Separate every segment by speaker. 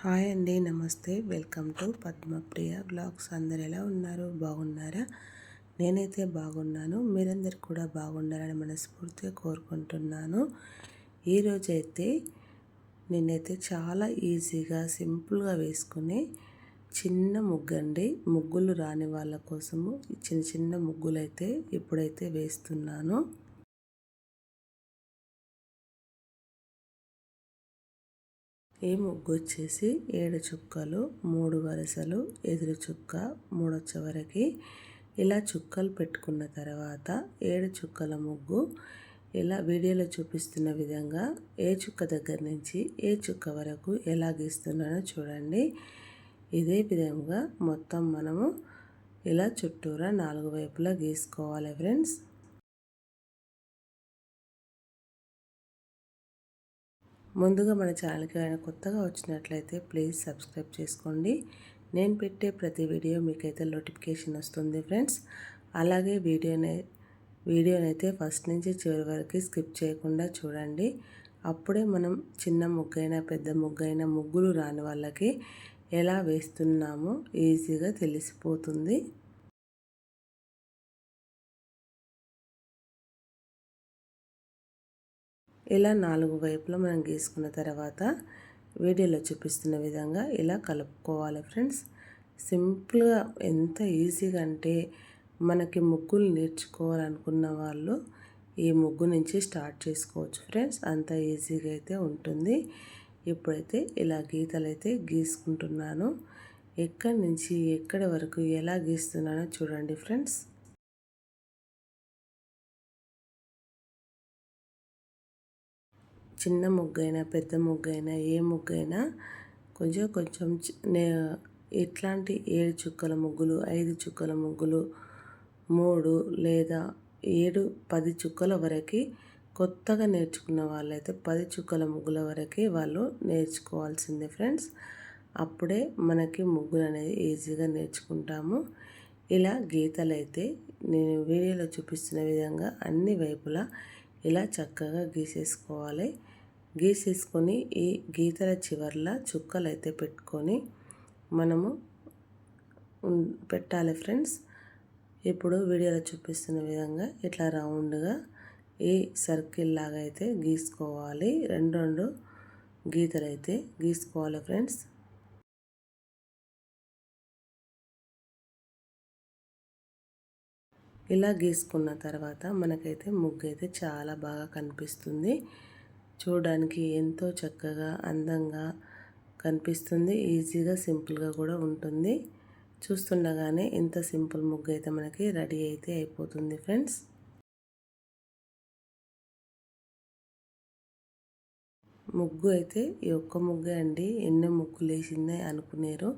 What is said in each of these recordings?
Speaker 1: Hi అండి, నమస్తే. Welcome to Padmapriya blogs. అందరు ఎలా ఉన్నారు? బాగున్నారా? నేనైతే బాగున్నాను. మీరందరు కూడా బాగుండాలని మనస్ఫూర్తిగా కోరుకుంటున్నాను. ఈరోజైతే నేనైతే చాలా ఈజీగా సింపుల్గా వేసుకునే చిన్న ముగ్గండి. ముగ్గులు రాని వాళ్ళ కోసము చిన్న చిన్న ముగ్గులు అయితే ఇప్పుడైతే వేస్తున్నాను. ఈ ముగ్గు వచ్చేసి 7 చుక్కలు, 3 వరుసలు, ఎదురు చుక్క 3 వచ్చే వరకు ఇలా చుక్కలు పెట్టుకున్న తర్వాత 7 చుక్కల ముగ్గు ఇలా వీడియోలో చూపిస్తున్న విధంగా ఏ చుక్క దగ్గర నుంచి ఏ చుక్క వరకు ఎలా గీస్తున్నానో చూడండి. ఇదే విధంగా మొత్తం మనము ఇలా చుట్టూరా 4 వైపులా గీసుకోవాలి ఫ్రెండ్స్. ముందుగా మన ఛానల్కి అయినా కొత్తగా వచ్చినట్లయితే ప్లీజ్ సబ్స్క్రైబ్ చేసుకోండి. నేను పెట్టే ప్రతి వీడియో మీకైతే నోటిఫికేషన్ వస్తుంది ఫ్రెండ్స్. అలాగే వీడియోనైతే ఫస్ట్ నుంచి చివరి వరకు స్కిప్ చేయకుండా చూడండి. అప్పుడే మనం చిన్న ముగ్గైనా పెద్ద ముగ్గైనా ముగ్గులు రాని వాళ్ళకి ఎలా వేస్తున్నామో ఈజీగా తెలిసిపోతుంది. ఇలా 4 వైపులా మనం గీసుకున్న తర్వాత వీడియోలో చూపిస్తున్న విధంగా ఇలా కలుపుకోవాలి ఫ్రెండ్స్. సింపుల్గా ఎంత ఈజీగా అంటే మనకి ముగ్గులు నేర్చుకోవాలనుకున్న వాళ్ళు ఈ ముగ్గు నుంచి స్టార్ట్ చేసుకోవచ్చు ఫ్రెండ్స్. అంత ఈజీగా అయితే ఉంటుంది. ఇప్పుడైతే ఇలా గీతలు అయితే గీసుకుంటున్నాను. ఎక్కడి నుంచి ఎక్కడి వరకు ఎలా గీస్తున్నానో చూడండి ఫ్రెండ్స్. చిన్న ముగ్గైనా పెద్ద ముగ్గైనా ఏ ముగ్గైనా కొంచెం కొంచెం ఇట్లాంటి 7 చుక్కల ముగ్గులు, 5 చుక్కల ముగ్గులు, 3 లేదా 7, 10 చుక్కల వరకు కొత్తగా నేర్చుకున్న వాళ్ళైతే 10 చుక్కల ముగ్గుల వరకు వాళ్ళు నేర్చుకోవాల్సిందే ఫ్రెండ్స్. అప్పుడే మనకి ముగ్గులు అనేది ఈజీగా నేర్చుకుంటాము. ఇలా గీతలైతే నేను వీడియోలో చూపిస్తున్న విధంగా అన్ని వైపులా ఇలా చక్కగా గీసేసుకోవాలి. గీసేసుకొని ఈ గీతల చివర్ల చుక్కలు అయితే పెట్టుకొని మనము పెట్టాలి ఫ్రెండ్స్. ఇప్పుడు వీడియోలో చూపిస్తున్న విధంగా ఇట్లా రౌండ్గా ఈ సర్కిల్ లాగా అయితే గీసుకోవాలి. రెండు గీతలు అయితే గీసుకోవాలి ఫ్రెండ్స్. ఇలా గీసుకున్న తర్వాత మనకైతే ముగ్గు అయితే చాలా బాగా కనిపిస్తుంది. చూడడానికి ఎంతో చక్కగా అందంగా కనిపిస్తుంది. ఈజీగా సింపుల్గా కూడా ఉంటుంది. చూస్తుండగానే ఇంత సింపుల్ ముగ్గు అయితే మనకి రెడీ అయితే అయిపోతుంది ఫ్రెండ్స్. ముగ్గు అయితే ఈ ఒక్క ముగ్గే అండి, ఎన్నో ముగ్గులు వేసిందే అనుకునేరు.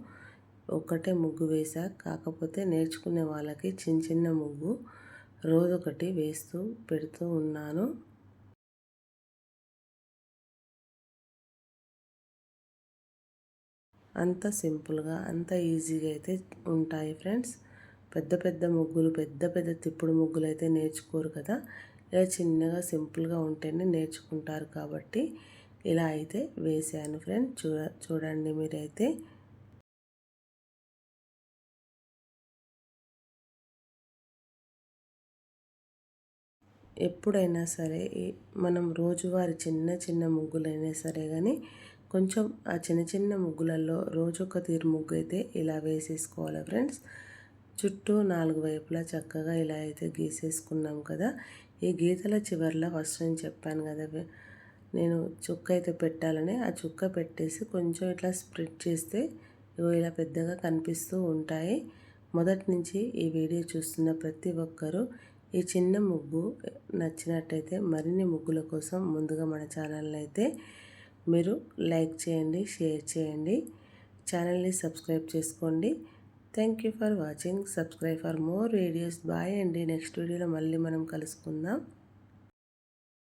Speaker 1: ఒక్కటే ముగ్గు వేసా. కాకపోతే నేర్చుకునే వాళ్ళకి చిన్న చిన్న ముగ్గు రోజొకటి వేస్తూ పెడుతూ ఉన్నాను. అంత సింపుల్గా అంత ఈజీగా అయితే ఉంటాయి ఫ్రెండ్స్. పెద్ద పెద్ద ముగ్గులు, పెద్ద పెద్ద తిప్పుడు ముగ్గులు అయితే నేర్చుకోరు కదా. ఇలా చిన్నగా సింపుల్గా ఉంటేనే నేర్చుకుంటారు కాబట్టి ఇలా అయితే వేసాను ఫ్రెండ్స్. చూడండి మీరైతే. ఎప్పుడైనా సరే మనం రోజువారి చిన్న చిన్న ముగ్గులైనా సరే కానీ కొంచెం ఆ చిన్న చిన్న ముగ్గులలో రోజొక తీరు ముగ్గు అయితే ఇలా వేసేసుకోవాలి ఫ్రెండ్స్. చుట్టూ 4 వైపులా చక్కగా ఇలా అయితే గీసేసుకున్నాం కదా. ఈ గీతల చివర్లో ఫస్ట్ నేను చెప్పాను కదా నేను చుక్క అయితే పెట్టాలని, ఆ చుక్క పెట్టేసి కొంచెం ఇట్లా స్ప్రెడ్ చేస్తే ఇలా పెద్దగా కనిపిస్తూ ఉంటాయి. మొదటి నుంచి ఈ వీడియో చూస్తున్న ప్రతి ఒక్కరూ ఈ చిన్న ముగ్గు నచ్చినట్టయితే మరిన్ని ముగ్గుల కోసం ముందుగా మన ఛానల్ని అయితే మీరు లైక్ చేయండి, షేర్ చేయండి, ఛానల్ని సబ్స్క్రైబ్ చేసుకోండి. Thank you for watching. Subscribe for more videos. Bye అండి. నెక్స్ట్ వీడియోలో మళ్ళీ మనం కలుసుకుందాం.